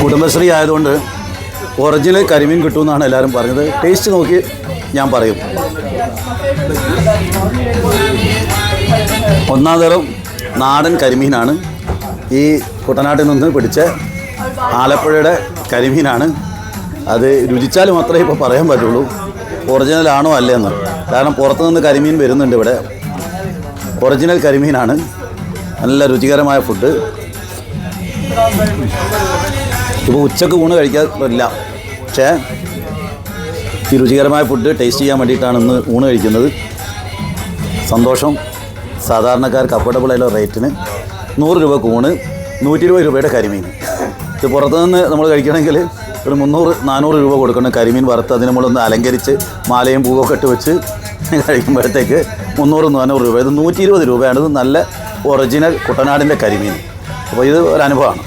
കുടുംബശ്രീ ആയതുകൊണ്ട് ഒറിജിനൽ കരിമീൻ കിട്ടുമെന്നാണ് എല്ലാവരും പറഞ്ഞത്. ടേസ്റ്റ് നോക്കി ഞാൻ പറയും. ഒന്നാം തരം നാടൻ കരിമീനാണ്. ഈ കുട്ടനാട്ടിൽ നിന്ന് പിടിച്ച ആലപ്പുഴയുടെ കരിമീനാണ്. അത് രുചിച്ചാൽ മാത്രമേ ഇപ്പോൾ പറയാൻ പറ്റുള്ളൂ ഒറിജിനൽ ആണോ അല്ലേന്ന്. കാരണം പുറത്തുനിന്ന് കരിമീൻ വരുന്നുണ്ട് ഇവിടെ. ഒറിജിനൽ കരിമീനാണ്. നല്ല രുചികരമായ ഫുഡ്. ഇപ്പോൾ ഉച്ചക്ക് ഊണ് കഴിക്കാറില്ല, പക്ഷേ ഈ രുചികരമായ ഫുഡ് ടേസ്റ്റ് ചെയ്യാൻ വേണ്ടിയിട്ടാണ് ഇന്ന് ഊണ് കഴിക്കുന്നത്. സന്തോഷം. സാധാരണക്കാർക്ക് അഫോർഡബിൾ ആയിട്ടുള്ള റേറ്റിന് 100 രൂപക്ക് ഊണ്, 120 രൂപയുടെ കരിമീൻ. ഇത് പുറത്തുനിന്ന് നമ്മൾ കഴിക്കണമെങ്കിൽ ഒരു 300-400 രൂപ കൊടുക്കണം. കരിമീൻ വറുത്ത് അതിന് നമ്മളൊന്ന് അലങ്കരിച്ച് മാലയും പൂവൊക്കെ ഇട്ട് വെച്ച് കഴിക്കുമ്പോഴത്തേക്ക് 300-400 രൂപ. ഇത് 120 രൂപയാണ്. ഇത് നല്ല ഒറിജിനൽ കുട്ടനാടിൻ്റെ കരിമീൻ. അപ്പോൾ ഇത് ഒരു അനുഭവമാണ്.